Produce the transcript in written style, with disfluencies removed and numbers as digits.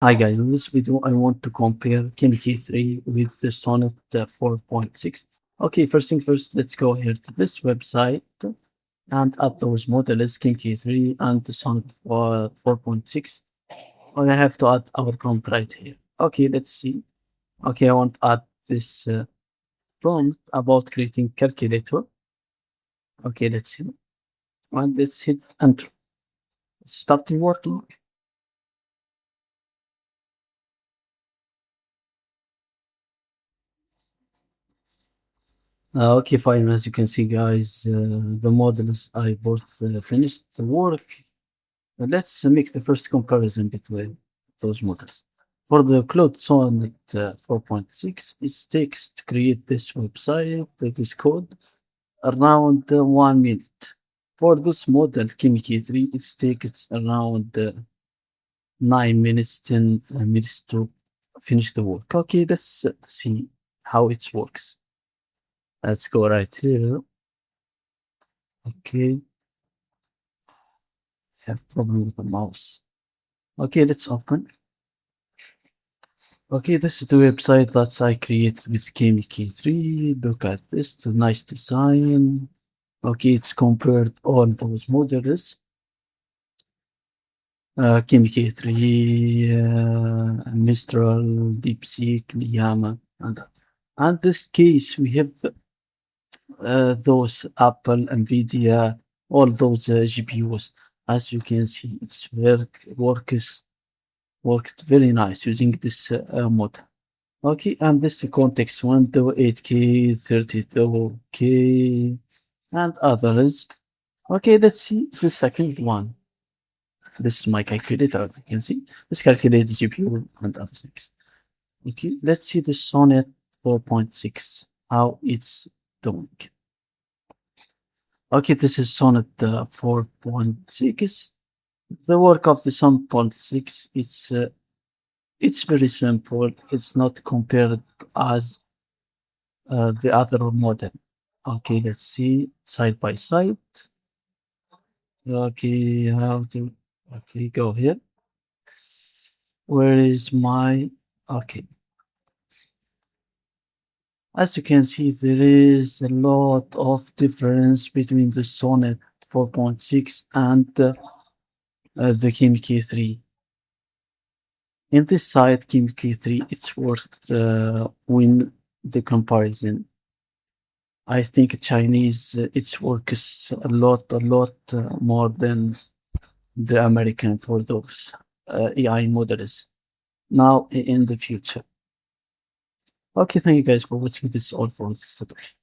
Hi guys, in this video I want to compare Kimi K3 with the Sonnet 4.6. Okay, first thing first, let's go here to this website and add those models Kimi K3 and the Sonnet 4.6. And I have to add our prompt right here. Okay, let's see. Okay, I want to add this prompt about creating calculator. Okay, let's see. And let's hit enter. Start working. Okay, fine. As you can see, guys, the models I both finished the work. Let's make the first comparison between those models. For the Claude Sonnet 4.6, it takes to create this website, this code, around 1 minute. For this model, Kimi K3, it takes around 9 minutes, 10 minutes to finish the work. Okay, let's see how it works. Let's go right here. Okay, have problem with the mouse. Okay, let's open. Okay, this is the website that I created with Kimi K3. Look at this, the nice design. Okay, it's compared all those models. Kimi K3, Mistral, DeepSeek, Llama, and this case we have those Apple, Nvidia, all those GPUs. As you can see, it's worked very nice using this model. Okay, and this context window 8K, 32K, and others. Okay, let's see the second one. This is my calculator, as you can see. Let's calculate the GPU and other things. Okay, let's see the Sonnet 4.6, how it's doing. Okay, this is Sonnet 4.6. The work of the Sonnet 4.6, it's very simple. It's not compared as the other model. Okay, let's see side by side. Okay, how to, okay, go here. Where is my, okay. As you can see, there is a lot of difference between the Sonnet 4.6 and the Kimi K3. In this side, Kimi K3, it's worth win the comparison. I think Chinese, its works a lot more than the American for those AI models now in the future. Okay, thank you guys for watching. This is all for this tutorial.